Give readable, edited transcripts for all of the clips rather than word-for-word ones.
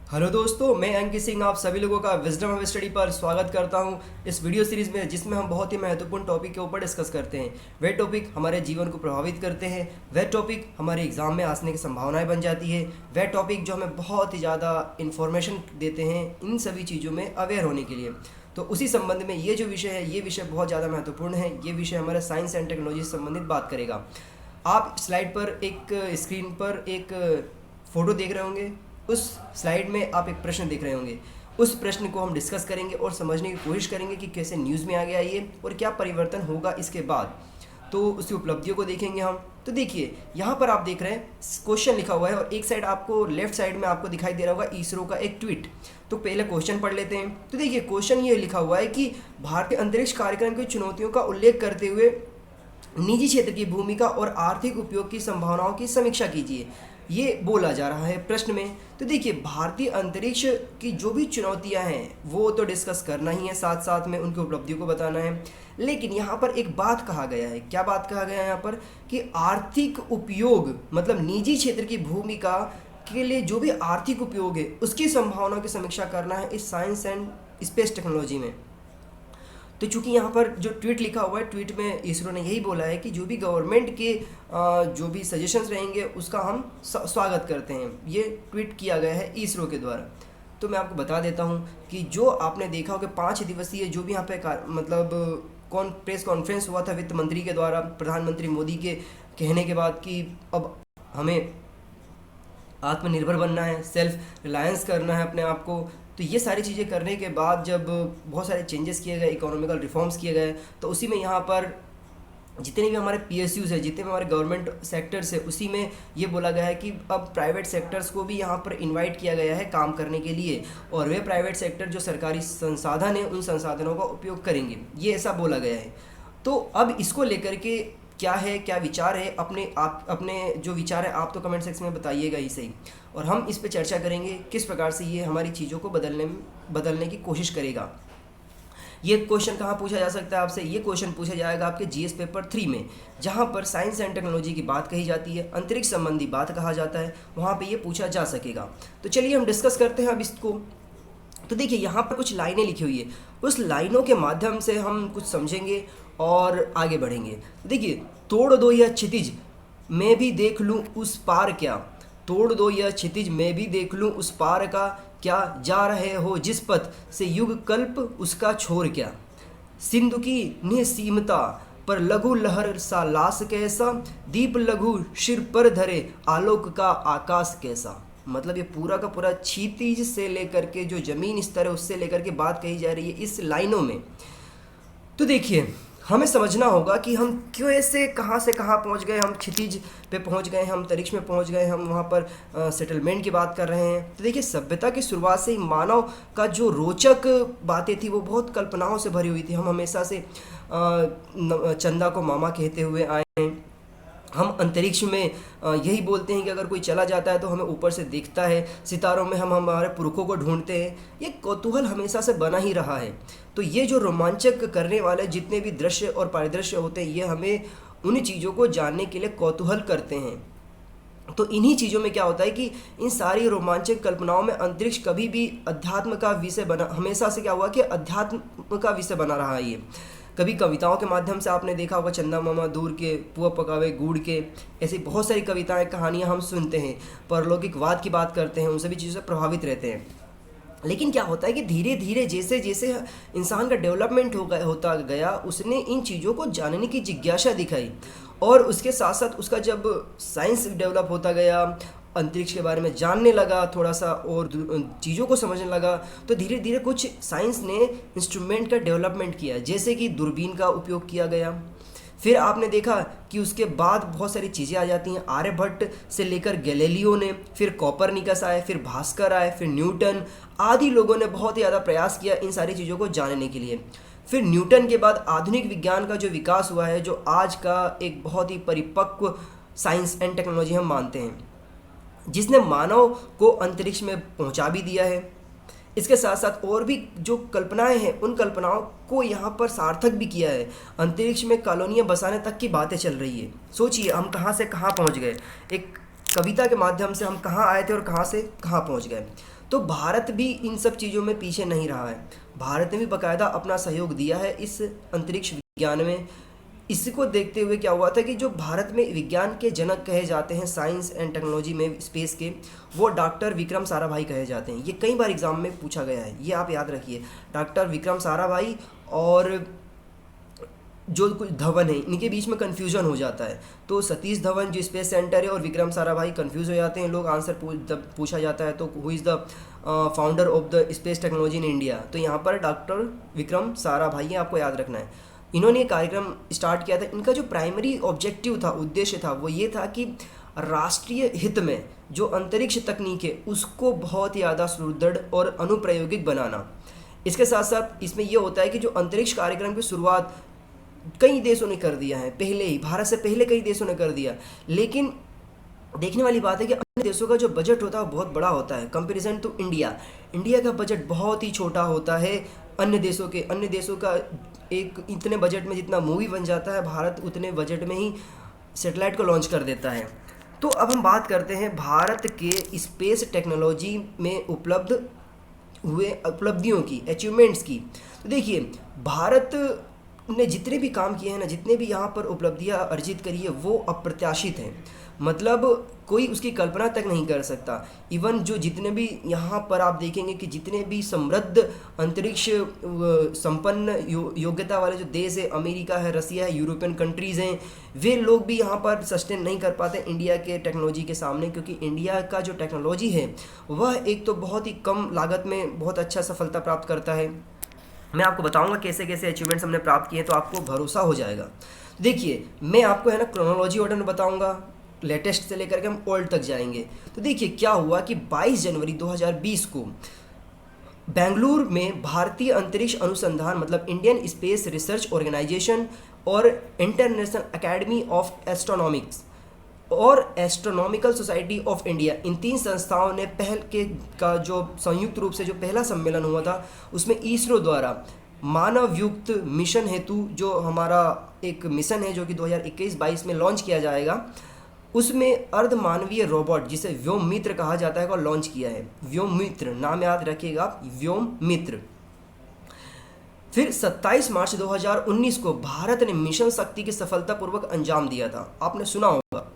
Hello दोस्तों, मैं अंकित सिंह आप सभी लोगों का विजडम ऑफ स्टडी पर स्वागत करता हूं इस वीडियो सीरीज़ में, जिसमें हम बहुत ही महत्वपूर्ण टॉपिक के ऊपर डिस्कस करते हैं। वह टॉपिक हमारे जीवन को प्रभावित करते हैं, वह टॉपिक हमारे एग्ज़ाम में आने की संभावनाएं बन जाती है, वह टॉपिक जो हमें बहुत ही ज़्यादा इन्फॉर्मेशन देते हैं इन सभी चीज़ों में अवेयर होने के लिए। तो उसी संबंध में ये जो विषय है, ये विषय बहुत ज़्यादा महत्वपूर्ण है। ये विषय हमारे साइंस एंड टेक्नोलॉजी से संबंधित बात करेगा। आप स्लाइड पर स्क्रीन पर एक फ़ोटो देख रहे होंगे। उस स्लाइड में आप एक प्रश्न देख रहे होंगे। उस प्रश्न को हम डिस्कस करेंगे और समझने की कोशिश करेंगे कि कैसे न्यूज़ में आ गया ये और क्या परिवर्तन होगा इसके बाद। तो उसकी उपलब्धियों को देखेंगे हम। तो देखिए, यहाँ पर आप देख रहे हैं क्वेश्चन लिखा हुआ है और एक साइड आपको, लेफ्ट साइड में आपको दिखाई दे रहा होगा इसरो का एक ट्वीट। तो पहले क्वेश्चन पढ़ लेते हैं। तो देखिए, क्वेश्चन ये लिखा हुआ है कि भारतीय अंतरिक्ष कार्यक्रम की चुनौतियों का उल्लेख करते हुए निजी क्षेत्र की भूमिका और आर्थिक उपयोग की संभावनाओं की समीक्षा कीजिए, ये बोला जा रहा है प्रश्न में। तो देखिए, भारतीय अंतरिक्ष की जो भी चुनौतियां हैं वो तो डिस्कस करना ही है, साथ साथ में उनकी उपलब्धियों को बताना है। लेकिन यहाँ पर एक बात कहा गया है। क्या बात कहा गया है यहाँ पर? कि आर्थिक उपयोग, मतलब निजी क्षेत्र की भूमिका के लिए जो भी आर्थिक उपयोग है उसकी संभावनाओं की समीक्षा करना है इस साइंस एंड स्पेस टेक्नोलॉजी में। तो चूंकि यहाँ पर जो ट्वीट लिखा हुआ है, ट्वीट में इसरो ने यही बोला है कि जो भी गवर्नमेंट के जो भी सजेशंस रहेंगे उसका हम स्वागत करते हैं। ये ट्वीट किया गया है इसरो के द्वारा। तो मैं आपको बता देता हूँ कि जो आपने देखा हो कि 5 दिवसीय जो भी यहाँ पे मतलब प्रेस कॉन्फ्रेंस हुआ था वित्त मंत्री के द्वारा, प्रधानमंत्री मोदी के कहने के बाद कि अब हमें आत्मनिर्भर बनना है, सेल्फ रिलायंस करना है अपने आप को। तो ये सारी चीज़ें करने के बाद जब बहुत सारे चेंजेस किए गए, इकोनॉमिकल रिफॉर्म्स किए गए, तो उसी में यहाँ पर जितने भी हमारे पीएसयूज़ है, जितने भी हमारे गवर्नमेंट सेक्टर्स है, उसी में ये बोला गया है कि अब प्राइवेट सेक्टर्स को भी यहाँ पर इनवाइट किया गया है काम करने के लिए, और वे प्राइवेट सेक्टर जो सरकारी संसाधन है उन संसाधनों का उपयोग करेंगे, ये ऐसा बोला गया है। तो अब इसको लेकर के क्या है, क्या विचार है, अपने जो विचार है आप तो कमेंट सेक्शन में बताइएगा ही सही, और हम इस पे चर्चा करेंगे किस प्रकार से ये हमारी चीज़ों को बदलने की कोशिश करेगा। ये क्वेश्चन कहाँ पूछा जा सकता है आपसे? ये क्वेश्चन पूछा जाएगा आपके जीएस पेपर 3 में, जहाँ पर साइंस एंड टेक्नोलॉजी की बात कही जाती है, अंतरिक्ष संबंधी बात कहा जाता है, वहाँ पे ये पूछा जा सकेगा। तो चलिए हम डिस्कस करते हैं अब इसको। तो देखिए, यहाँ पर कुछ लाइनें लिखी हुई है, उस लाइनों के माध्यम से हम कुछ समझेंगे और आगे बढ़ेंगे। देखिए, तोड़ दो यह क्षितिज मैं भी देख लूँ उस पार क्या, तोड़ दो यह क्षितिज मैं भी देख लूँ उस पार का क्या, जा रहे हो जिस पथ से युग कल्प उसका छोर क्या, सिंधु की निःसीमता पर लघु लहर सा लास कैसा, दीप लघु सिर पर धरे आलोक का आकाश कैसा। मतलब ये पूरा का पूरा क्षितिज से लेकर के जो जमीन स्तर है उससे लेकर के बात कही जा रही है इस लाइनों में। तो देखिए, हमें समझना होगा कि हम कैसे कहाँ से कहाँ पहुँच गए, हम क्षितिज पे पहुँच गए, हम अंतरिक्ष में पहुँच गए, हम वहाँ पर सेटलमेंट की बात कर रहे हैं। तो देखिए, सभ्यता की शुरुआत से ही मानव का जो रोचक बातें थी वो बहुत कल्पनाओं से भरी हुई थी। हम हमेशा से चंदा को मामा कहते हुए आए हैं। हम अंतरिक्ष में यही बोलते हैं कि अगर कोई चला जाता है तो हमें ऊपर से दिखता है, सितारों में हम हमारे पुरखों को ढूंढते हैं। ये कौतूहल हमेशा से बना ही रहा है। तो ये जो रोमांचक करने वाले जितने भी दृश्य और परिदृश्य होते हैं, ये हमें उन चीज़ों को जानने के लिए कौतूहल करते हैं। तो इन्हीं चीज़ों में क्या होता है कि इन सारी रोमांचक कल्पनाओं में अंतरिक्ष कभी भी अध्यात्म का विषय बना, हमेशा से क्या हुआ कि अध्यात्म का विषय बना रहा है। ये कभी कविताओं के माध्यम से आपने देखा होगा, चंदा मामा दूर के पुआ पकावे गुड़ के, ऐसी बहुत सारी कविताएं कहानियां हम सुनते हैं, परलौकिकवाद की बात करते हैं, उन सभी चीज़ों से प्रभावित रहते हैं। लेकिन क्या होता है कि धीरे धीरे जैसे जैसे इंसान का डेवलपमेंट होता गया, उसने इन चीज़ों को जानने की जिज्ञासा दिखाई, और उसके साथ साथ उसका जब साइंस डेवलप होता गया, अंतरिक्ष के बारे में जानने लगा थोड़ा सा और चीज़ों को समझने लगा, तो धीरे धीरे कुछ साइंस ने इंस्ट्रूमेंट का डेवलपमेंट किया, जैसे कि दूरबीन का उपयोग किया गया। फिर आपने देखा कि उसके बाद बहुत सारी चीज़ें आ जाती हैं, आर्यभट्ट से लेकर गैलीलियो ने, फिर कॉपरनिकस आए, फिर भास्कर आए, फिर न्यूटन आदि लोगों ने बहुत ही ज़्यादा प्रयास किया इन सारी चीज़ों को जानने के लिए। फिर न्यूटन के बाद आधुनिक विज्ञान का जो विकास हुआ है, जो आज का एक बहुत ही परिपक्व साइंस एंड टेक्नोलॉजी हम मानते हैं, जिसने मानव को अंतरिक्ष में पहुंचा भी दिया है। इसके साथ साथ और भी जो कल्पनाएं हैं, उन कल्पनाओं को यहाँ पर सार्थक भी किया है। अंतरिक्ष में कॉलोनियाँ बसाने तक की बातें चल रही है। सोचिए हम कहाँ से कहाँ पहुँच गए। एक कविता के माध्यम से हम कहाँ आए थे और कहाँ से कहाँ पहुँच गए। तो भारत भी इन सब चीज़ों में पीछे नहीं रहा है। भारत ने भी बाकायदा अपना सहयोग दिया है इस अंतरिक्ष विज्ञान में। इसको देखते हुए क्या हुआ था कि जो भारत में विज्ञान के जनक कहे जाते हैं, साइंस एंड टेक्नोलॉजी में स्पेस के, वो डॉक्टर विक्रम साराभाई कहे जाते हैं। ये कई बार एग्जाम में पूछा गया है, ये आप याद रखिए। डॉक्टर विक्रम साराभाई और जो कुछ धवन है, इनके बीच में कन्फ्यूजन हो जाता है। तो सतीश धवन जो स्पेस सेंटर है और विक्रम साराभाई कन्फ्यूज़ हो जाते हैं लोग। आंसर जब पूछा जाता है तो who is the founder of the space technology in India, तो यहाँ पर डॉक्टर विक्रम साराभाई है, आपको याद रखना है। इन्होंने ये कार्यक्रम स्टार्ट किया था। इनका जो प्राइमरी ऑब्जेक्टिव था, उद्देश्य था, वो ये था कि राष्ट्रीय हित में जो अंतरिक्ष तकनीक है उसको बहुत ही ज़्यादा सुदृढ़ और अनुप्रयोगिक बनाना। इसके साथ साथ इसमें यह होता है कि जो अंतरिक्ष कार्यक्रम की शुरुआत कई देशों ने कर दिया है, पहले ही, भारत से पहले कई देशों ने कर दिया। लेकिन देखने वाली बात है कि अन्य देशों का जो बजट होता है वो बहुत बड़ा होता है कंपैरिजन टू इंडिया। इंडिया का बजट बहुत ही छोटा होता है अन्य देशों का एक इतने बजट में जितना मूवी बन जाता है, भारत उतने बजट में ही सैटेलाइट को लॉन्च कर देता है। तो अब हम बात करते हैं भारत के स्पेस टेक्नोलॉजी में उपलब्ध हुए उपलब्धियों की, अचीवमेंट्स की। तो देखिए, भारत ने जितने भी काम किए हैं ना, जितने भी यहाँ पर उपलब्धियाँ अर्जित करी है, वो अप्रत्याशित हैं। मतलब कोई उसकी कल्पना तक नहीं कर सकता। इवन जो जितने भी यहाँ पर आप देखेंगे कि जितने भी समृद्ध अंतरिक्ष संपन्न योग्यता वाले जो देश है, अमेरिका है, रसिया है, यूरोपियन कंट्रीज़ हैं, वे लोग भी यहाँ पर सस्टेन नहीं कर पाते इंडिया के टेक्नोलॉजी के सामने। क्योंकि इंडिया का जो टेक्नोलॉजी है वह एक तो बहुत ही कम लागत में बहुत अच्छा सफलता प्राप्त करता है। मैं आपको बताऊंगा कैसे कैसे अचीवमेंट्स हमने प्राप्त किए, तो आपको भरोसा हो जाएगा। देखिए, मैं आपको है ना क्रोनोलॉजी ऑर्डर में बताऊंगा, लेटेस्ट से लेकर के हम ओल्ड तक जाएंगे। तो देखिए क्या हुआ कि 22 जनवरी 2020 को बेंगलुरु में भारतीय अंतरिक्ष अनुसंधान मतलब इंडियन स्पेस रिसर्च ऑर्गेनाइजेशन और इंटरनेशनल एकेडमी ऑफ एस्ट्रोनॉमिक्स और एस्ट्रोनॉमिकल सोसाइटी ऑफ इंडिया, इन तीन संस्थाओं ने पहल के का जो संयुक्त रूप से जो पहला सम्मेलन हुआ था, उसमें इसरो द्वारा मानव युक्त मिशन हेतु जो हमारा एक मिशन है जो कि 2021-22 में लॉन्च किया जाएगा, उसमें अर्धमानवीय रोबोट जिसे व्योम मित्र कहा जाता है को लॉन्च किया है। व्योम मित्र, नाम याद रखिएगा आप, व्योम मित्र। फिर 27 मार्च 2019 को भारत ने मिशन शक्ति के सफलतापूर्वक अंजाम दिया था। आपने सुना होगा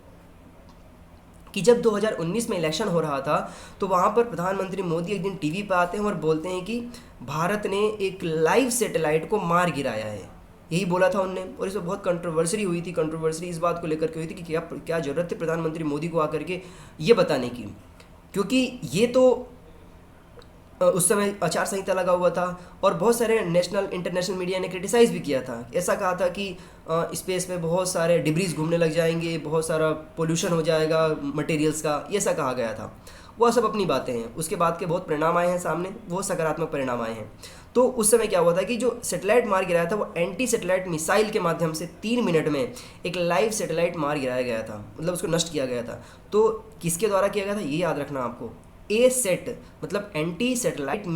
कि जब 2019 में इलेक्शन हो रहा था तो वहाँ पर प्रधानमंत्री मोदी एक दिन टीवी पर आते हैं और बोलते हैं कि भारत ने एक लाइव सैटेलाइट को मार गिराया है, यही बोला था उनने। और इसमें बहुत कंट्रोवर्सी हुई थी। कंट्रोवर्सी इस बात को लेकर के हुई थी कि क्या ज़रूरत थी प्रधानमंत्री मोदी को आकर के ये बताने की, क्योंकि ये तो उस समय आचार संहिता लगा हुआ था और बहुत सारे नेशनल इंटरनेशनल मीडिया ने क्रिटिसाइज़ भी किया था। ऐसा कहा था कि स्पेस में बहुत सारे डिब्रीज घूमने लग जाएंगे, बहुत सारा पोल्यूशन हो जाएगा मटेरियल्स का, ये ऐसा कहा गया था। वह सब अपनी बातें हैं। उसके बाद के बहुत परिणाम आए हैं सामने, वो सकारात्मक परिणाम आए हैं। तो उस समय क्या हुआ था कि जो सैटेलाइट मार गिराया था वो एंटी सैटेलाइट मिसाइल के माध्यम से 3 मिनट में एक लाइव सैटेलाइट मार गिराया गया था, मतलब उसको नष्ट किया गया था। तो किसके द्वारा किया गया था ये याद रखना आपको, ए सेट मतलब एंटी सैटेलाइट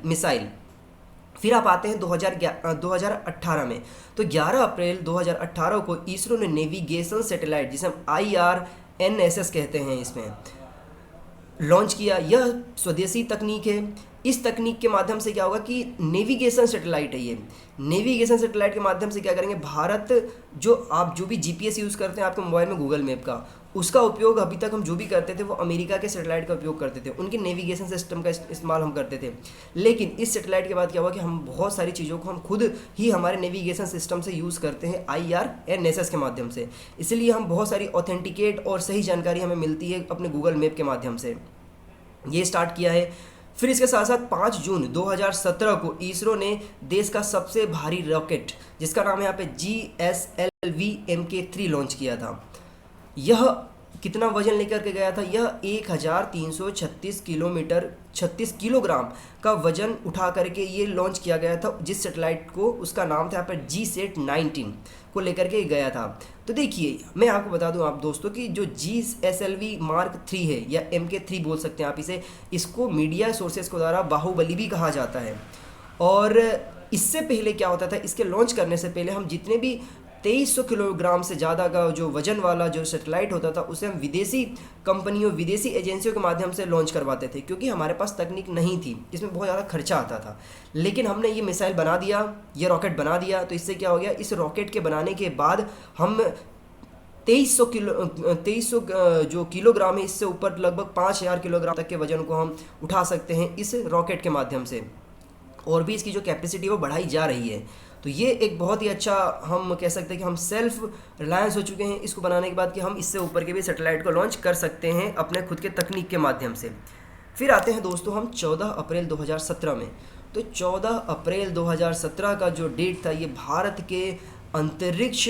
मिसाइल। फिर आप आते हैं 2018 में। तो 11 अप्रैल 2018 को इसरो ने नेविगेशन सैटेलाइट, जिसे हम IRNSS कहते हैं, इसमें लॉन्च किया। यह स्वदेशी तकनीक है। इस तकनीक के माध्यम से क्या होगा कि नेविगेशन सैटेलाइट है ये। नेविगेशन सैटेलाइट के माध्यम से क्या करेंगे, भारत जो भी GPS यूज़ करते हैं आपके मोबाइल में गूगल मैप का, उसका उपयोग अभी तक हम जो भी करते थे वो अमेरिका के सैटेलाइट का उपयोग करते थे, उनके नेविगेशन सिस्टम का इस्तेमाल हम करते थे। लेकिन इस सैटेलाइट के बाद क्या हुआ कि हम बहुत सारी चीज़ों को हम खुद ही हमारे नेविगेशन सिस्टम से यूज़ करते हैं IRNSS के माध्यम से। इसलिए हम बहुत सारी ऑथेंटिकेट और सही जानकारी हमें मिलती है अपने गूगल मैप के माध्यम से। ये स्टार्ट किया है। फिर इसके साथ साथ 5 जून 2017 को इसरो ने देश का सबसे भारी रॉकेट, जिसका नाम है यहाँ पे GSLV Mk3 लॉन्च किया था। यह कितना वजन लेकर के गया था, यह 1336 किलोग्राम का वजन उठा करके ये लॉन्च किया गया था। जिस सैटेलाइट को, उसका नाम था यहाँ पर GSAT-19 को लेकर के गया था। तो देखिए, मैं आपको बता दूं आप दोस्तों कि जो GSLV Mark 3 है या Mk3 बोल सकते हैं आप इसे, इसको मीडिया सोर्सेज को द्वारा बाहुबली भी कहा जाता है। और इससे पहले क्या होता था, इसके लॉन्च करने से पहले हम जितने भी 2300 किलोग्राम से ज़्यादा का जो वजन वाला जो सैटेलाइट होता था उसे हम विदेशी कंपनियों, विदेशी एजेंसियों के माध्यम से लॉन्च करवाते थे, क्योंकि हमारे पास तकनीक नहीं थी, इसमें बहुत ज़्यादा खर्चा आता था। लेकिन हमने ये मिसाइल बना दिया, ये रॉकेट बना दिया, तो इससे क्या हो गया, इस रॉकेट के बनाने के बाद हम 2300 जो किलोग्राम है, इससे ऊपर लगभग 5000 किलोग्राम तक के वजन को हम उठा सकते हैं इस रॉकेट के माध्यम से। और भी इसकी जो कैपेसिटी है वो बढ़ाई जा रही है। तो ये एक बहुत ही अच्छा, हम कह सकते हैं कि हम सेल्फ रिलायंस हो चुके हैं इसको बनाने के बाद, कि हम इससे ऊपर के भी सैटेलाइट को लॉन्च कर सकते हैं अपने खुद के तकनीक के माध्यम से। फिर आते हैं दोस्तों हम 14 अप्रैल 2017 में। तो 14 अप्रैल 2017 का जो डेट था, ये भारत के अंतरिक्ष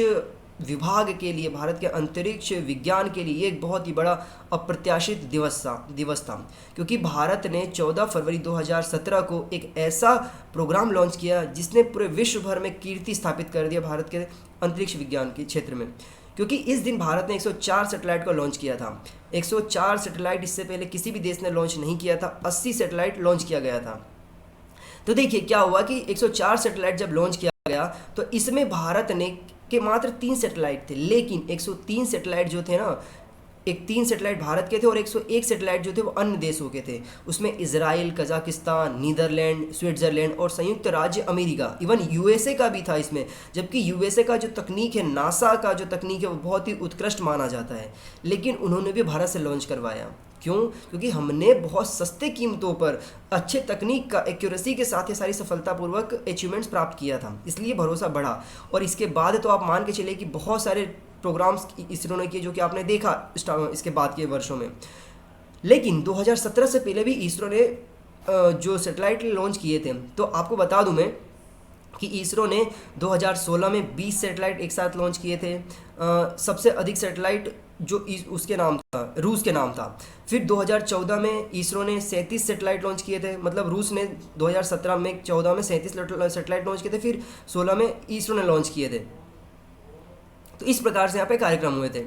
विभाग के लिए, भारत के अंतरिक्ष विज्ञान के लिए एक बहुत ही बड़ा अप्रत्याशित दिवस था, क्योंकि भारत ने 14 फरवरी 2017 को एक ऐसा प्रोग्राम लॉन्च किया जिसने पूरे विश्व भर में कीर्ति स्थापित कर दिया भारत के अंतरिक्ष विज्ञान के क्षेत्र में। क्योंकि इस दिन भारत ने 104 सैटेलाइट को लॉन्च किया था। 104 सैटेलाइट इससे पहले किसी भी देश ने लॉन्च नहीं किया था। 80 सैटेलाइट लॉन्च किया गया था। तो देखिए क्या हुआ कि 104 सैटेलाइट जब लॉन्च किया गया तो इसमें भारत ने के मात्र 3 सैटेलाइट थे, लेकिन 103 सैटेलाइट जो थे ना, 3 सैटेलाइट भारत के थे और 101 सैटेलाइट जो थे वो अन्य देशों के थे। उसमें इजराइल, कजाकिस्तान, नीदरलैंड, स्विट्ज़रलैंड और संयुक्त राज्य अमेरिका, इवन यूएसए का भी था इसमें। जबकि यूएसए का जो तकनीक है, नासा का जो तकनीक है, वो बहुत ही उत्कृष्ट माना जाता है, लेकिन उन्होंने भी भारत से लॉन्च करवाया। क्यों? क्योंकि हमने बहुत सस्ते कीमतों पर अच्छे तकनीक का एक्यूरेसी के साथ ये सारी सफलतापूर्वक अचीवमेंट्स प्राप्त किया था, इसलिए भरोसा बढ़ा। और इसके बाद तो आप मान के चलिए कि बहुत सारे प्रोग्राम्स इसरो ने किए जो कि आपने देखा इसके बाद के वर्षों में। लेकिन 2017 से पहले भी इसरो ने जो सैटेलाइट लॉन्च किए थे, तो आपको बता दूं मैं कि इसरो ने 2016 में 20 सैटेलाइट एक साथ लॉन्च किए थे। सबसे अधिक सैटेलाइट जो उसके नाम था, रूस के नाम था। फिर 2014 में इसरो ने 37 सैटेलाइट लॉन्च किए थे, मतलब रूस ने 2017 में 14 में 37 सैटेलाइट लॉन्च किए थे, फिर 16 में इसरो ने लॉन्च किए थे। तो इस प्रकार से यहाँ पे कार्यक्रम हुए थे।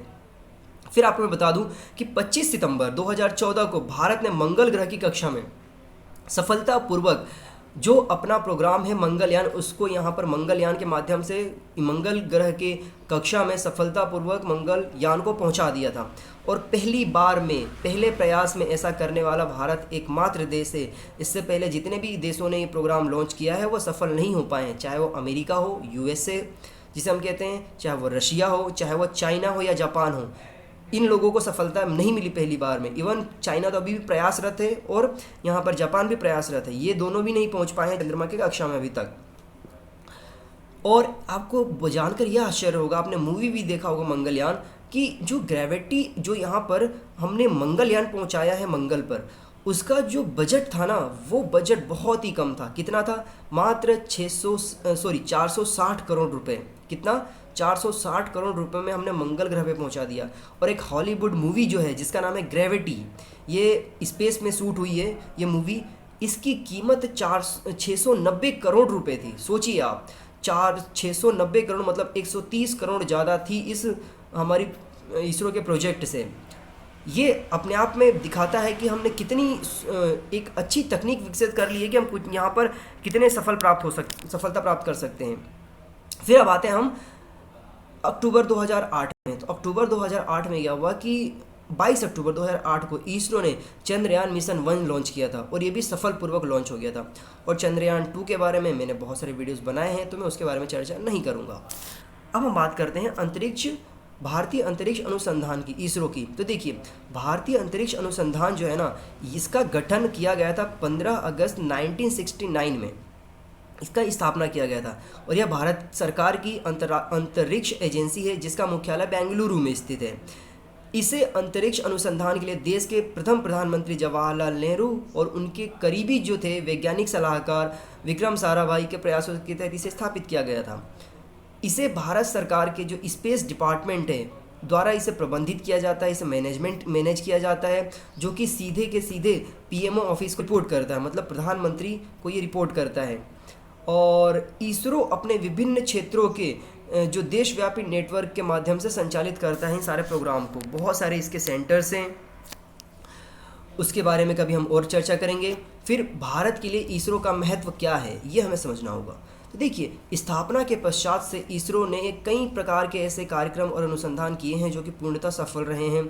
फिर आपको मैं बता दूं कि 25 सितंबर 2014 को भारत ने मंगल ग्रह की कक्षा में सफलतापूर्वक जो अपना प्रोग्राम है मंगलयान, उसको यहाँ पर मंगलयान के माध्यम से मंगल ग्रह के कक्षा में सफलतापूर्वक मंगलयान को पहुँचा दिया था। और पहली बार में, पहले प्रयास में ऐसा करने वाला भारत एकमात्र देश है। इससे पहले जितने भी देशों ने ये प्रोग्राम लॉन्च किया है वो सफल नहीं हो पाए हैं, चाहे वो अमेरिका हो, यूएसए जिसे हम कहते हैं, चाहे वो रशिया हो, चाहे वो चाइना हो या जापान हो। इन लोगों को सफलता नहीं मिली पहली बार में। इवन चाइना तो अभी भी प्रयासरत है और यहाँ पर जापान भी प्रयासरत है, ये दोनों भी नहीं पहुँच पाए हैं चंद्रमा की कक्षा में अभी तक। और आपको जानकर यह आश्चर्य होगा, आपने मूवी भी देखा होगा मंगलयान, कि जो ग्रेविटी जो यहाँ पर हमने मंगलयान पहुँचाया है मंगल पर, उसका जो बजट था ना, वो बजट बहुत ही कम था। कितना था? मात्र 460 करोड़ रुपए। कितना? 460 करोड़ रुपए में हमने मंगल ग्रह पे पहुंचा दिया। और एक हॉलीवुड मूवी जो है जिसका नाम है ग्रेविटी, ये स्पेस में शूट हुई है ये मूवी, इसकी कीमत 690 करोड़ रुपए थी। सोचिए आप, 690 करोड़ मतलब 130 करोड़ ज़्यादा थी इस हमारी इसरो के प्रोजेक्ट से। ये अपने आप में दिखाता है कि हमने कितनी एक अच्छी तकनीक विकसित कर ली है कि हम यहाँ पर कितने सफलता प्राप्त कर सकते हैं। फिर अब आते हैं हम अक्टूबर 2008 में। तो अक्टूबर 2008 में क्या हुआ कि 22 अक्टूबर 2008 को इसरो ने चंद्रयान मिशन 1 लॉन्च किया था और ये भी सफलपूर्वक लॉन्च हो गया था। और चंद्रयान 2 के बारे में मैंने बहुत सारे वीडियोस बनाए हैं, तो मैं उसके बारे में चर्चा नहीं करूँगा। अब हम बात करते हैं भारतीय अंतरिक्ष अनुसंधान की, इसरो की। तो देखिए, भारतीय अंतरिक्ष अनुसंधान जो है ना, इसका गठन किया गया था 15 अगस्त 1969 में। इसका स्थापना किया गया था और यह भारत सरकार की अंतरिक्ष एजेंसी है जिसका मुख्यालय बेंगलुरु में स्थित है। इसे अंतरिक्ष अनुसंधान के लिए देश के प्रथम प्रधानमंत्री जवाहरलाल नेहरू और उनके करीबी जो थे वैज्ञानिक सलाहकार विक्रम साराभाई के प्रयासों के तहत इसे स्थापित किया गया था। इसे भारत सरकार के जो स्पेस डिपार्टमेंट है द्वारा इसे प्रबंधित किया जाता है, इसे मैनेज किया जाता है, जो कि सीधे के सीधे पीएमओ ऑफिस को रिपोर्ट करता है, मतलब प्रधानमंत्री को ये रिपोर्ट करता है। और इसरो अपने विभिन्न क्षेत्रों के जो देशव्यापी नेटवर्क के माध्यम से संचालित करता है इन सारे प्रोग्राम को। बहुत सारे इसके सेंटर्स हैं, उसके बारे में कभी हम और चर्चा करेंगे। फिर भारत के लिए इसरो का महत्व क्या है ये हमें समझना होगा। तो देखिए, स्थापना के पश्चात से इसरो ने कई प्रकार के ऐसे कार्यक्रम और अनुसंधान किए हैं जो कि पूर्णतः सफल रहे हैं।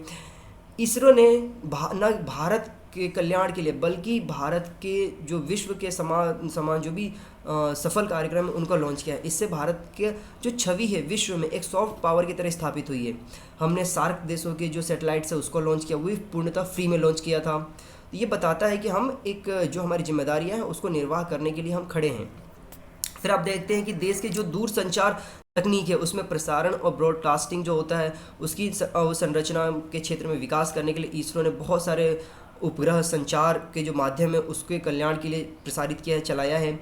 इसरो ने न भारत के कल्याण के लिए बल्कि भारत के जो विश्व के समान समान जो भी सफल कार्यक्रम है उनका लॉन्च किया है। इससे भारत के जो छवि है विश्व में एक सॉफ्ट पावर की तरह स्थापित हुई है। हमने सार्क देशों के जो सैटेलाइट्स है उसको लॉन्च किया, वो भी पूर्णतः फ्री में लॉन्च किया था। तो ये बताता है कि हम एक जो हमारी जिम्मेदारियां हैं उसको निर्वाह करने के लिए हम खड़े हैं। फिर आप देखते हैं कि देश के जो दूर संचार तकनीक है उसमें प्रसारण और ब्रॉडकास्टिंग जो होता है उसकी संरचना के क्षेत्र में विकास करने के लिए इसरो ने बहुत सारे उपग्रह संचार के जो माध्यम है उसके कल्याण के लिए प्रसारित किया है, चलाया है।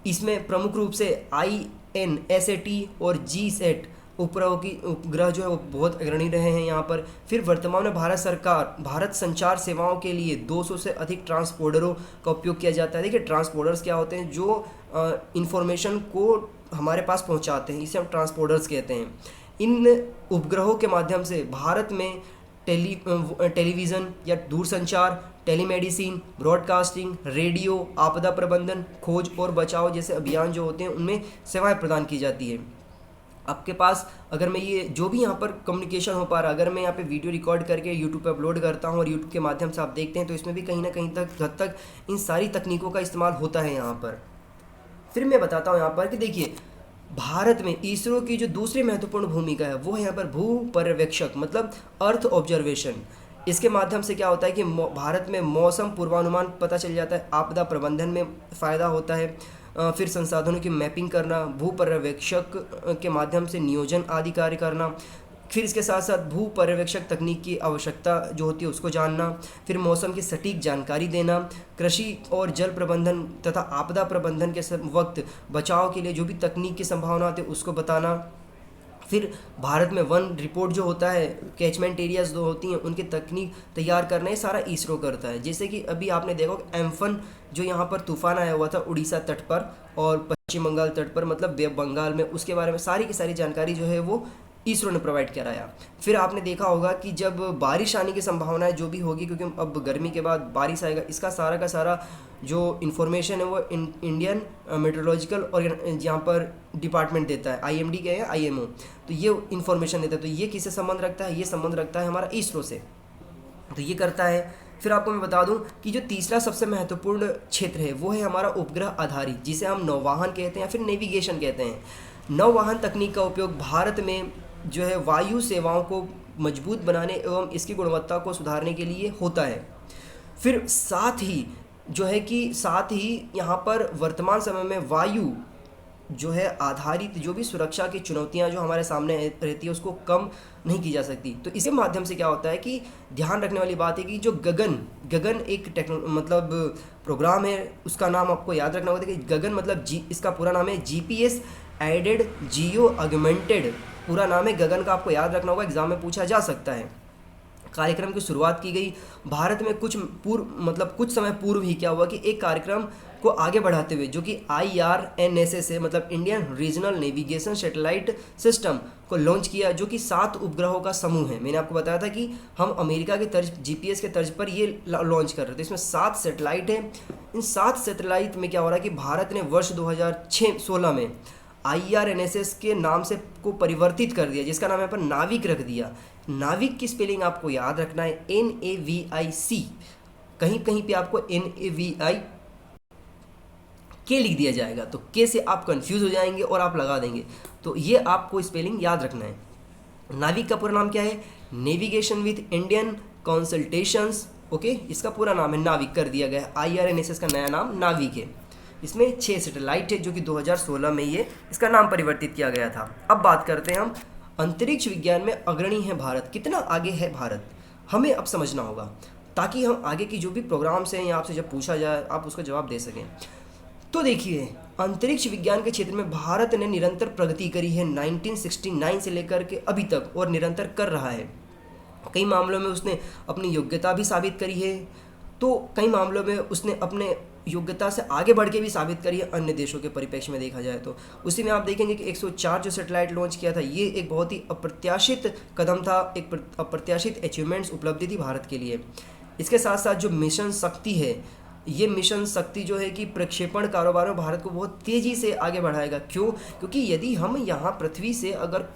इसमें प्रमुख रूप से INSAT और GSAT उपग्रह जो है वो बहुत अग्रणी रहे हैं यहाँ पर। फिर वर्तमान में भारत सरकार भारत संचार सेवाओं के लिए 200 से अधिक ट्रांसपोर्टरों का उपयोग किया जाता है। देखिए, ट्रांसपोर्टर्स क्या होते हैं? जो इंफॉर्मेशन को हमारे पास पहुँचाते हैं, इसे हम ट्रांसपोर्टर्स कहते हैं। इन उपग्रहों के माध्यम से भारत में टेलीविज़न या दूरसंचार, टेलीमेडिसिन, ब्रॉडकास्टिंग, रेडियो, आपदा प्रबंधन, खोज और बचाव जैसे अभियान जो होते हैं उनमें सेवाएं प्रदान की जाती है। आपके पास अगर मैं ये जो भी यहाँ पर कम्युनिकेशन हो पा रहा, अगर मैं यहाँ पे वीडियो रिकॉर्ड करके यूट्यूब पे अपलोड करता हूँ और यूट्यूब के माध्यम से आप देखते हैं तो इसमें भी कहीं ना कहीं हद तक इन सारी तकनीकों का इस्तेमाल होता है यहाँ पर। फिर मैं बताता हूँ यहाँ पर कि देखिए, भारत में इसरो की जो दूसरी महत्वपूर्ण भूमिका है वो है यहाँ पर भू पर्यवेक्षक, मतलब अर्थ ऑब्जर्वेशन। इसके माध्यम से क्या होता है कि भारत में मौसम पूर्वानुमान पता चल जाता है, आपदा प्रबंधन में फ़ायदा होता है। फिर संसाधनों की मैपिंग करना, भू पर्यवेक्षक के माध्यम से नियोजन आदि कार्य करना। फिर इसके साथ साथ भू पर्यवेक्षक तकनीक की आवश्यकता जो होती है उसको जानना। फिर मौसम की सटीक जानकारी देना, कृषि और जल प्रबंधन तथा आपदा प्रबंधन के वक्त बचाव के लिए जो भी तकनीक की संभावना होती है उसको बताना। फिर भारत में वन रिपोर्ट जो होता है, कैचमेंट एरियाज जो होती हैं उनकी तकनीक तैयार करना, ये सारा इसरो करता है। जैसे कि अभी आपने देखा कि एम्फन जो यहाँ पर तूफान आया हुआ था उड़ीसा तट पर और पश्चिम बंगाल तट पर, मतलब बंगाल में, उसके बारे में सारी की सारी जानकारी जो है वो इसरो ने प्रोवाइड कराया। फिर आपने देखा होगा कि जब बारिश आने की संभावनाएं जो भी होगी, क्योंकि अब गर्मी के बाद बारिश आएगा, इसका सारा का सारा जो इन्फॉर्मेशन है वो इंडियन मेट्रोलॉजिकल और यहाँ पर डिपार्टमेंट देता है, IMD क्या है, IMO, तो ये इन्फॉर्मेशन देता है। तो ये किससे संबंध रखता है? ये संबंध रखता है हमारा इसरो से, तो ये करता है। फिर आपको मैं बता दूं कि जो तीसरा सबसे महत्वपूर्ण क्षेत्र है वो है हमारा उपग्रह आधारित, जिसे हम नौवाहन कहते हैं या फिर नेविगेशन कहते हैं। नौवाहन तकनीक का उपयोग भारत में जो है वायु सेवाओं को मजबूत बनाने एवं इसकी गुणवत्ता को सुधारने के लिए होता है। फिर साथ ही यहाँ पर वर्तमान समय में वायु जो है आधारित जो भी सुरक्षा की चुनौतियाँ जो हमारे सामने रहती है उसको कम नहीं की जा सकती। तो इसके माध्यम से क्या होता है कि ध्यान रखने वाली बात है कि जो गगन एक मतलब प्रोग्राम है, उसका नाम आपको याद रखना होगा कि गगन मतलब इसका पूरा नाम है GPS एडेड जियो ऑगमेंटेड, पूरा नाम है गगन का, आपको याद रखना होगा, एग्जाम में पूछा जा सकता है। कार्यक्रम की शुरुआत की गई भारत में कुछ समय पूर्व ही क्या हुआ कि एक कार्यक्रम को आगे बढ़ाते हुए जो कि IRNSS है, मतलब Indian regional navigation satellite system को लॉन्च किया, जो कि 7 उपग्रहों का समूह है। मैंने आपको बताया था कि हम अमेरिका के तर्ज GPS के तर्ज पर ये लॉन्च कर रहे थे। इसमें 7 सैटेलाइट हैं। इन 7 सैटेलाइट में क्या हो रहा है कि भारत ने वर्ष 2016 में IRNSS के नाम से को परिवर्तित कर दिया, जिसका नाम यहाँ पर नाविक रख दिया। नाविक की स्पेलिंग आपको याद रखना है NAVIC, कहीं कहीं पे आपको NAVI के लिख दिया जाएगा, तो के से आप कंफ्यूज हो जाएंगे और आप लगा देंगे, तो ये आपको स्पेलिंग याद रखना है। नाविक का पूरा नाम क्या है? Navigation with Indian consultations, okay, इसका पूरा नाम है नाविक कर दिया गया। IRNSS का नया नाम नाविक है। इसमें 6 सैटेलाइट है जो कि 2016 में ये इसका नाम परिवर्तित किया गया था। अब बात करते हैं हम अंतरिक्ष विज्ञान में अग्रणी है भारत। कितना आगे है भारत, हमें अब समझना होगा, ताकि हम आगे की जो भी प्रोग्राम्स हैं या आपसे जब पूछा जाए आप उसका जवाब दे सकें। तो देखिए, अंतरिक्ष विज्ञान के क्षेत्र में भारत ने निरंतर प्रगति करी है 1969 से लेकर के अभी तक, और निरंतर कर रहा है। कई मामलों में उसने अपनी योग्यता भी साबित करी है, तो कई मामलों में उसने अपने योग्यता से आगे बढ़ के भी साबित करी है अन्य देशों के परिप्रेक्ष्य में देखा जाए तो। उसी में आप देखेंगे कि 104 जो सैटेलाइट लॉन्च किया था, ये एक बहुत ही अप्रत्याशित कदम था, एक अप्रत्याशित अचीवमेंट्स उपलब्धि थी भारत के लिए। इसके साथ साथ जो मिशन शक्ति है ये मिशन शक्ति जो है कि प्रक्षेपण कारोबार में भारत को बहुत तेज़ी से आगे बढ़ाएगा। क्यों? क्योंकि यदि हम यहाँ पृथ्वी से अगर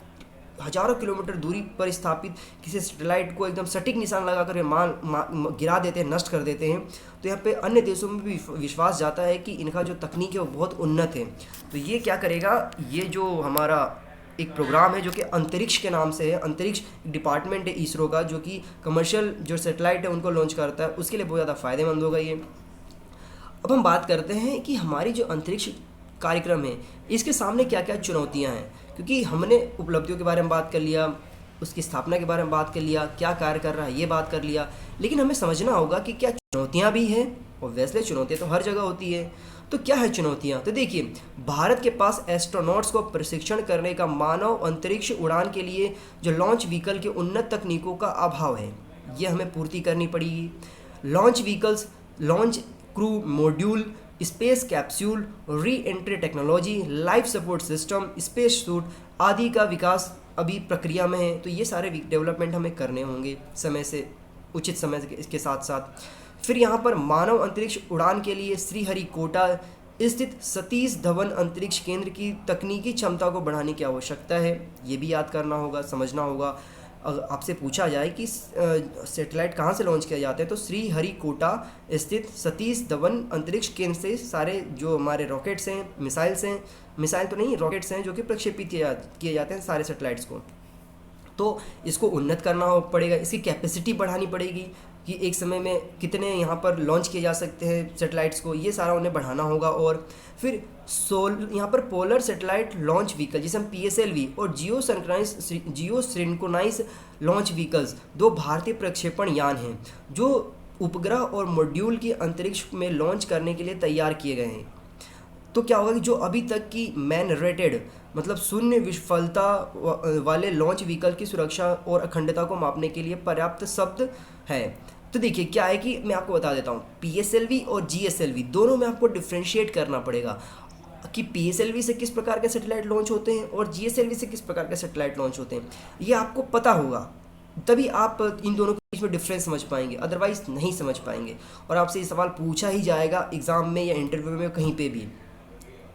हजारों किलोमीटर दूरी पर स्थापित किसी सैटेलाइट को एकदम सटीक निशान लगाकर गिरा देते हैं, नष्ट कर देते हैं, तो यहाँ पे अन्य देशों में भी विश्वास जाता है कि इनका जो तकनीक है वो बहुत उन्नत है। तो ये क्या करेगा, ये जो हमारा एक प्रोग्राम है जो कि अंतरिक्ष के नाम से है, अंतरिक्ष डिपार्टमेंट है इसरो का, जो कि कमर्शियल जो सैटेलाइट है उनको लॉन्च करता है, उसके लिए बहुत ज़्यादा फ़ायदेमंद होगा ये। अब हम बात करते हैं कि हमारी जो अंतरिक्ष कार्यक्रम है इसके सामने क्या क्या चुनौतियां हैं, क्योंकि हमने उपलब्धियों के बारे में बात कर लिया, उसकी स्थापना के बारे में बात कर लिया, क्या कार्य कर रहा है ये बात कर लिया, लेकिन हमें समझना होगा कि क्या चुनौतियां भी हैं। और वैसे चुनौतियां तो हर जगह होती है, तो क्या है चुनौतियां? तो देखिए, भारत के पास एस्ट्रोनॉट्स को प्रशिक्षण करने का, मानव अंतरिक्ष उड़ान के लिए जो लॉन्च व्हीकल के उन्नत तकनीकों का अभाव है, ये हमें पूर्ति करनी पड़ेगी। Launch vehicles, launch crew module, space capsule, re entry technology, life support system, space suit आदि का विकास अभी प्रक्रिया में है। तो ये सारे डेवलपमेंट हमें करने होंगे समय से, उचित समय के इसके साथ साथ। फिर यहाँ पर मानव अंतरिक्ष उड़ान के लिए श्रीहरिकोटा स्थित सतीश धवन अंतरिक्ष केंद्र की तकनीकी क्षमता को बढ़ाने की आवश्यकता है, ये भी याद करना होगा, समझना होगा। अगर आपसे पूछा जाए कि सैटेलाइट कहाँ से लॉन्च किया जाता है, तो श्रीहरिकोटा स्थित सतीश धवन अंतरिक्ष केंद्र से सारे जो हमारे रॉकेट्स हैं, मिसाइल तो नहीं, रॉकेट्स हैं जो कि प्रक्षेपित किए जाते हैं सारे सैटेलाइट्स को। तो इसको उन्नत करना पड़ेगा, इसकी कैपेसिटी बढ़ानी पड़ेगी कि एक समय में कितने यहाँ पर लॉन्च किए जा सकते हैं सैटेलाइट्स को, ये सारा उन्हें बढ़ाना होगा। और फिर यहाँ पर पोलर सैटेलाइट लॉन्च व्हीकल, जिसे हम PSLV, और जियो सिंक्रोनाइज लॉन्च व्हीकल्स, दो भारतीय प्रक्षेपण यान हैं जो उपग्रह और मॉड्यूल की अंतरिक्ष में लॉन्च करने के लिए तैयार किए गए हैं। तो क्या होगा कि जो अभी तक की मैन रेटेड, मतलब शून्य विफलता वाले लॉन्च व्हीकल की सुरक्षा और अखंडता को मापने के लिए पर्याप्त शब्द है। तो देखिए क्या है कि मैं आपको बता देता हूँ, PSLV और GSLV दोनों में आपको डिफ्रेंशिएट करना पड़ेगा कि PSLV से किस प्रकार के सैटेलाइट लॉन्च होते हैं और GSLV से किस प्रकार के सैटेलाइट लॉन्च होते हैं। ये आपको पता होगा, तभी आप इन दोनों के बीच में डिफरेंस समझ पाएंगे, अदरवाइज नहीं समझ पाएंगे। और आपसे ये सवाल पूछा ही जाएगा एग्ज़ाम में या इंटरव्यू में, कहीं पे भी।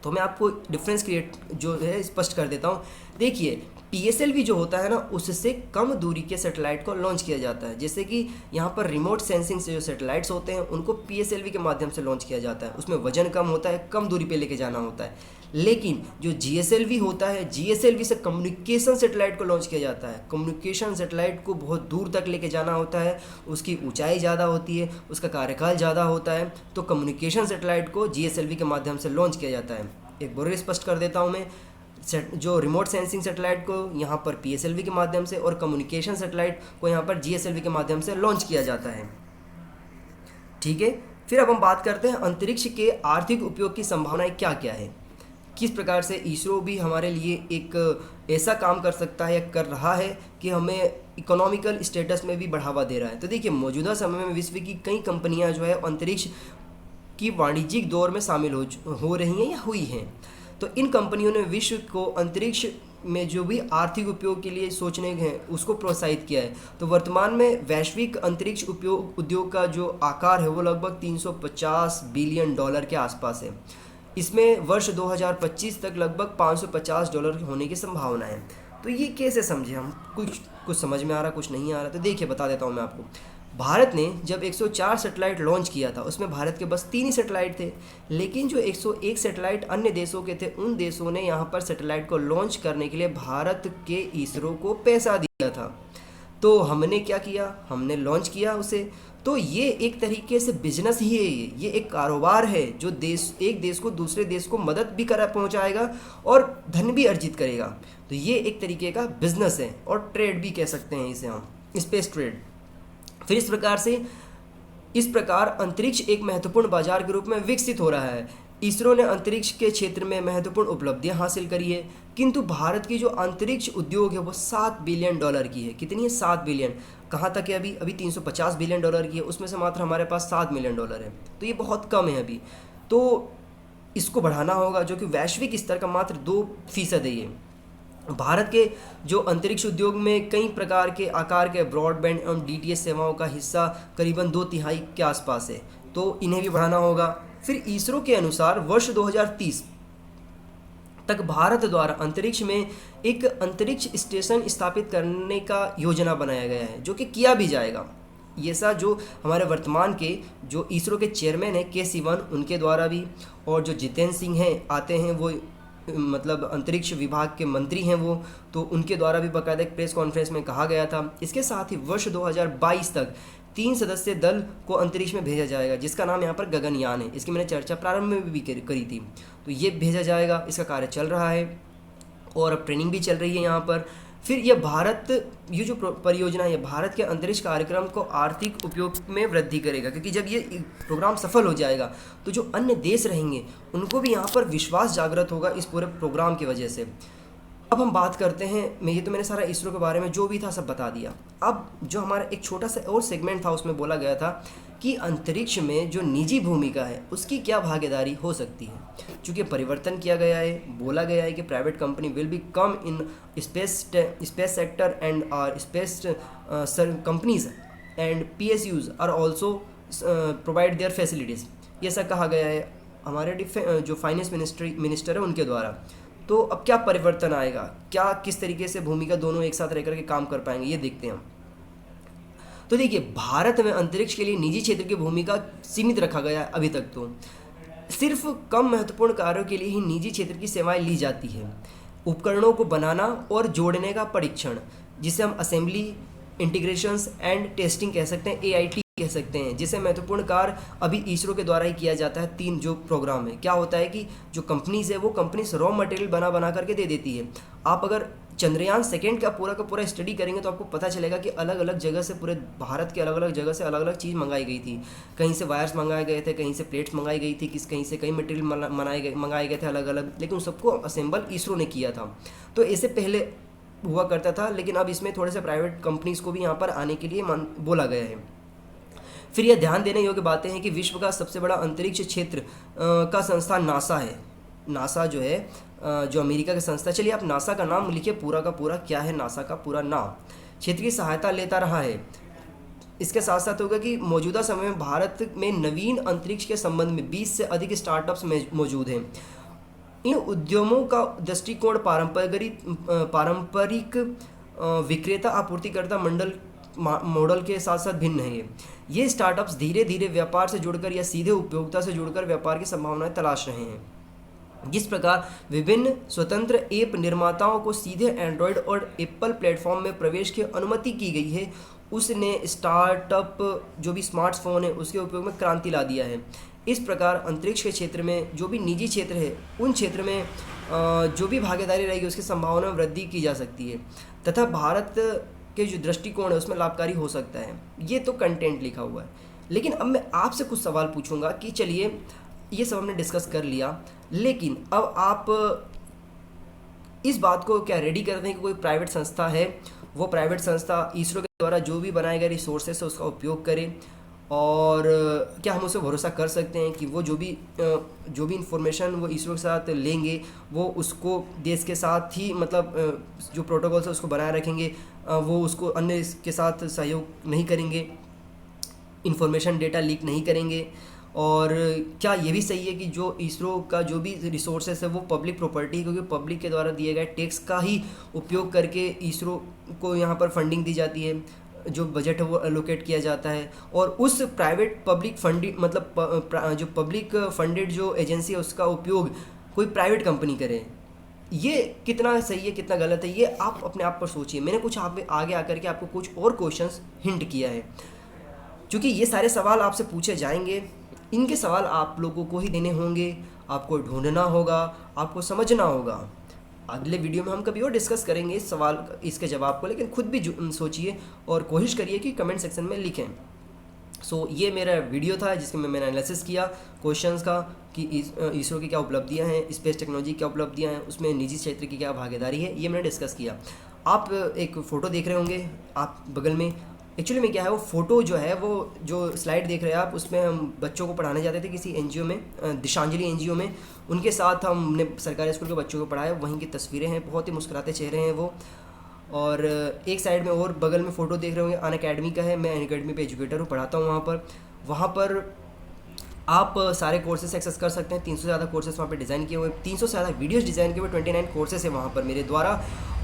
तो मैं आपको डिफरेंस क्रिएट जो है स्पष्ट कर देता हूँ। देखिए, PSLV जो होता है ना, उससे कम दूरी के सैटेलाइट को लॉन्च किया जाता है। जैसे कि यहाँ पर रिमोट सेंसिंग से जो सैटेलाइट्स होते हैं उनको PSLV के माध्यम से लॉन्च किया जाता है। उसमें वजन कम होता है, कम दूरी पे लेके जाना होता है। लेकिन जो GSLV होता है, GSLV से कम्युनिकेशन सैटेलाइट को लॉन्च किया जाता है। कम्युनिकेशन सैटेलाइट को बहुत दूर तक लेके जाना होता है, उसकी ऊंचाई ज़्यादा होती है, उसका कार्यकाल ज़्यादा होता है। तो कम्युनिकेशन सैटेलाइट को GSLV के माध्यम से लॉन्च किया जाता है। एक बार स्पष्ट कर देता हूँ मैं, जो रिमोट सेंसिंग सैटेलाइट को यहाँ पर PSLV के माध्यम से और कम्युनिकेशन सैटेलाइट को यहाँ पर GSLV के माध्यम से लॉन्च किया जाता है। ठीक है, फिर अब हम बात करते हैं अंतरिक्ष के आर्थिक उपयोग की संभावनाएं क्या क्या है, किस प्रकार से इसरो भी हमारे लिए एक ऐसा काम कर सकता है या कर रहा है कि हमें इकोनॉमिकल स्टेटस में भी बढ़ावा दे रहा है। तो देखिए, मौजूदा समय में विश्व की कई कंपनियां जो है अंतरिक्ष की वाणिज्यिक दौर में शामिल हो रही हैं या हुई हैं। तो इन कंपनियों ने विश्व को अंतरिक्ष में जो भी आर्थिक उपयोग के लिए सोचने हैं उसको प्रोत्साहित किया है। तो वर्तमान में वैश्विक अंतरिक्ष उद्योग का जो आकार है वो लगभग $350 बिलियन के आसपास है। इसमें वर्ष 2025 तक लगभग $550 होने की संभावना है। तो ये कैसे समझे हम, कुछ समझ में आ रहा, कुछ नहीं आ रहा। तो देखिए बता देता हूँ मैं आपको। भारत ने जब 104 सैटेलाइट लॉन्च किया था, उसमें भारत के बस 3 ही सैटेलाइट थे। लेकिन जो 101 सैटेलाइट अन्य देशों के थे, उन देशों ने यहाँ पर सैटेलाइट को लॉन्च करने के लिए भारत के इसरो को पैसा दिया था। तो हमने क्या किया, हमने लॉन्च किया उसे। तो ये एक तरीके से बिजनेस ही है, ये एक कारोबार है जो एक देश को दूसरे देश को मदद भी पहुंचाएगा और धन भी अर्जित करेगा। तो ये एक तरीके का बिजनेस है और ट्रेड भी कह सकते हैं इसे हम, स्पेस ट्रेड। फिर इस प्रकार अंतरिक्ष एक महत्वपूर्ण बाजार के रूप में विकसित हो रहा है। इसरो ने अंतरिक्ष के क्षेत्र में महत्वपूर्ण उपलब्धियां हासिल करी है, किंतु भारत की जो अंतरिक्ष उद्योग है वो $7 बिलियन की है। कितनी है? 7 बिलियन। कहाँ तक है अभी 350 बिलियन की है, उसमें से मात्र हमारे पास $7 मिलियन है। तो ये बहुत कम है अभी। तो इसको बढ़ाना होगा, जो कि वैश्विक स्तर का मात्र 2% है। ये भारत के जो अंतरिक्ष उद्योग में कई प्रकार के आकार के ब्रॉडबैंड एवं DTH सेवाओं का हिस्सा करीबन 2/3 के आसपास है। तो इन्हें भी बढ़ाना होगा। फिर इसरो के अनुसार वर्ष 2030 तक भारत द्वारा अंतरिक्ष में एक अंतरिक्ष स्टेशन स्थापित करने का योजना बनाया गया है, जो कि किया भी जाएगा। ये सा जो हमारे वर्तमान के जो इसरो के चेयरमैन हैं के सिवन, उनके द्वारा भी, और जो जितेंद्र सिंह हैं आते हैं वो मतलब अंतरिक्ष विभाग के मंत्री हैं वो, तो उनके द्वारा भी बाकायदा एक प्रेस कॉन्फ्रेंस में कहा गया था। इसके साथ ही वर्ष 2022 तक 3 सदस्यीय दल को अंतरिक्ष में भेजा जाएगा, जिसका नाम यहाँ पर गगनयान है। इसकी मैंने चर्चा प्रारंभ में भी करी थी। तो ये भेजा जाएगा, इसका कार्य चल रहा है और अब ट्रेनिंग भी चल रही है यहाँ पर। फिर ये भारत, ये जो परियोजना है, भारत के अंतरिक्ष कार्यक्रम को आर्थिक उपयोग में वृद्धि करेगा, क्योंकि जब ये प्रोग्राम सफल हो जाएगा तो जो अन्य देश रहेंगे उनको भी यहाँ पर विश्वास जागृत होगा इस पूरे प्रोग्राम की वजह से। अब हम बात करते हैं, मैंने सारा इसरो के बारे में जो भी था सब बता दिया। अब जो हमारा एक छोटा सा और सेगमेंट था, उसमें बोला गया था कि अंतरिक्ष में जो निजी भूमिका है उसकी क्या भागीदारी हो सकती है। चूँकि परिवर्तन किया गया है, बोला गया है कि private company will be come in space sector and space companies and PSUs are also provide their facilities. ये सब कहा गया है हमारे जो फाइनेंस मिनिस्टर है उनके द्वारा। तो अब क्या परिवर्तन आएगा, क्या किस तरीके से भूमिका दोनों एक साथ रह करके काम कर पाएंगे, ये देखते हैं हम। तो देखिए, भारत में अंतरिक्ष के लिए निजी क्षेत्र की भूमिका सीमित रखा गया है। अभी तक तो सिर्फ कम महत्वपूर्ण कार्यों के लिए ही निजी क्षेत्र की सेवाएं ली जाती है। उपकरणों को बनाना और जोड़ने का परीक्षण, जिसे हम असेंबली, इंटीग्रेशंस एंड टेस्टिंग कह सकते हैं, AIT कह सकते हैं, जिसे महत्वपूर्ण कार्य अभी इसरो के द्वारा ही किया जाता है। 3 जो प्रोग्राम है, क्या होता है कि जो कंपनीज है वो कंपनीज रॉ मटेरियल बना करके दे देती है। आप अगर चंद्रयान सेकेंड का पूरा स्टडी करेंगे तो आपको पता चलेगा कि अलग अलग जगह से, पूरे भारत के अलग अलग जगह से अलग अलग चीज़ मंगाई गई थी। कहीं से वायर्स मंगाए गए थे, कहीं से प्लेट्स मंगाई गई थी, कहीं से कई मटेरियल मंगाए गए थे अलग अलग, लेकिन उन सबको असेंबल इसरो ने किया था। तो ऐसे पहले हुआ करता था, लेकिन अब इसमें थोड़े से प्राइवेट कंपनीज़ को भी यहाँ पर आने के लिए बोला गया है। फिर यह ध्यान देने योग्य बातें हैं कि विश्व का सबसे बड़ा अंतरिक्ष क्षेत्र का संस्थान नासा है। नासा जो है जो अमेरिका की संस्था, चलिए आप नासा का नाम लिखिए, पूरा का पूरा क्या है नासा का पूरा नाम, क्षेत्र की सहायता लेता रहा है। इसके साथ साथ होगा कि मौजूदा समय में भारत में नवीन अंतरिक्ष के संबंध में 20 से अधिक स्टार्टअप्स मौजूद हैं। इन उद्यमों का दृष्टिकोण पारंपरिक विक्रेता आपूर्तिकर्ता मॉडल के साथ साथ भिन्न है। ये स्टार्टअप्स धीरे धीरे व्यापार से जुड़कर या सीधे उपभोक्ता से जुड़कर व्यापार की संभावनाएं तलाश रहे हैं। जिस प्रकार विभिन्न स्वतंत्र ऐप निर्माताओं को सीधे एंड्रॉयड और एप्पल प्लेटफॉर्म में प्रवेश की अनुमति की गई है, उसने स्टार्टअप जो भी स्मार्टफोन है उसके उपयोग में क्रांति ला दिया है। इस प्रकार अंतरिक्ष के क्षेत्र में जो भी निजी क्षेत्र है, उन क्षेत्र में जो भी भागीदारी रहेगी उसकी संभावना में वृद्धि की जा सकती है तथा भारत के जो दृष्टिकोण है उसमें लाभकारी हो सकता है। ये तो कंटेंट लिखा हुआ है, लेकिन अब मैं आपसे कुछ सवाल पूछूंगा कि चलिए ये सब हमने डिस्कस कर लिया, लेकिन अब आप इस बात को क्या रेडी करते हैं कि कोई प्राइवेट संस्था है, वो प्राइवेट संस्था इसरो के द्वारा जो भी बनाए गए रिसोर्सेस है उसका उपयोग करे, और क्या हम उसे भरोसा कर सकते हैं कि वो जो भी इंफॉर्मेशन वो इसरो के साथ लेंगे वो उसको देश के साथ ही मतलब जो प्रोटोकॉल्स है उसको बनाए रखेंगे, वो उसको अन्य के साथ सहयोग नहीं करेंगे, इंफॉर्मेशन डेटा लीक नहीं करेंगे, और क्या ये भी सही है कि जो इसरो का जो भी रिसोर्सेस है वो पब्लिक प्रॉपर्टी है, क्योंकि पब्लिक के द्वारा दिए गए टैक्स का ही उपयोग करके इसरो को यहाँ पर फंडिंग दी जाती है, जो बजट है वो एलोकेट किया जाता है, और उस प्राइवेट पब्लिक फंडिंग मतलब जो पब्लिक फंडेड जो एजेंसी है उसका उपयोग कोई प्राइवेट कंपनी करे। ये कितना सही है कितना गलत है, ये आप अपने आप पर सोचिए। मैंने कुछ आप आगे आकर के आपको कुछ और क्वेश्चंस हिंट किया है, क्योंकि ये सारे सवाल आपसे पूछे जाएंगे, इनके सवाल आप लोगों को ही देने होंगे, आपको ढूंढना होगा, आपको समझना होगा। अगले वीडियो में हम कभी और डिस्कस करेंगे इस सवाल इसके जवाब को, लेकिन खुद भी सोचिए और कोशिश करिए कि कमेंट सेक्शन में लिखें। सो ये मेरा वीडियो था जिसमें मैंने एनालिसिस किया क्वेश्चंस का कि इसरो की क्या उपलब्धियां हैं, स्पेस टेक्नोलॉजी क्या उपलब्धियां हैं, उसमें निजी क्षेत्र की क्या भागीदारी है, ये मैंने डिस्कस किया। आप एक फ़ोटो देख रहे होंगे आप बगल में, एक्चुअली में क्या है वो फ़ोटो जो है वो जो स्लाइड देख रहे हैं आप, उसमें हम बच्चों को पढ़ाने जाते थे किसी NGO में, दिशांजलि NGO में, उनके साथ हमने सरकारी स्कूल के बच्चों को पढ़ाया। वहीं की तस्वीरें हैं, बहुत ही मुस्कुराते चेहरे हैं वो। और एक साइड में और बगल में फ़ोटो देख रहे होंगे अन अकेडमी का है, मैं अन अकेडमी पर एजुकेटर हूँ, पढ़ाता हूँ वहाँ पर आप सारे कोर्सेस एक्सेस कर सकते हैं। 300 से ज़्यादा कोर्सेस वहाँ पे डिज़ाइन किए हुए हैं, 300 से ज़्यादा वीडियोस डिज़ाइन किए हुए, 29 कोर्सेस है वहाँ पर मेरे द्वारा।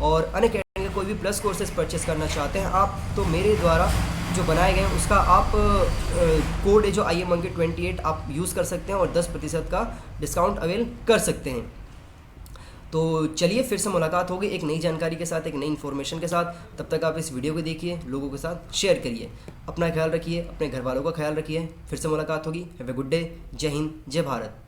और अनअकैडमी के कोई भी प्लस कोर्सेज परचेस करना चाहते हैं आप, तो मेरे द्वारा जो बनाए गए हैं उसका आप कोड है जो IMMonkey28 आप यूज़ कर सकते हैं और 10% का डिस्काउंट अवेल कर सकते हैं। तो चलिए फिर से मुलाकात होगी एक नई जानकारी के साथ, एक नई इन्फॉर्मेशन के साथ। तब तक आप इस वीडियो को देखिए, लोगों के साथ शेयर करिए, अपना ख्याल रखिए, अपने घर वालों का ख्याल रखिए। फिर से मुलाकात होगी। Have a good day. जय हिंद, जय भारत।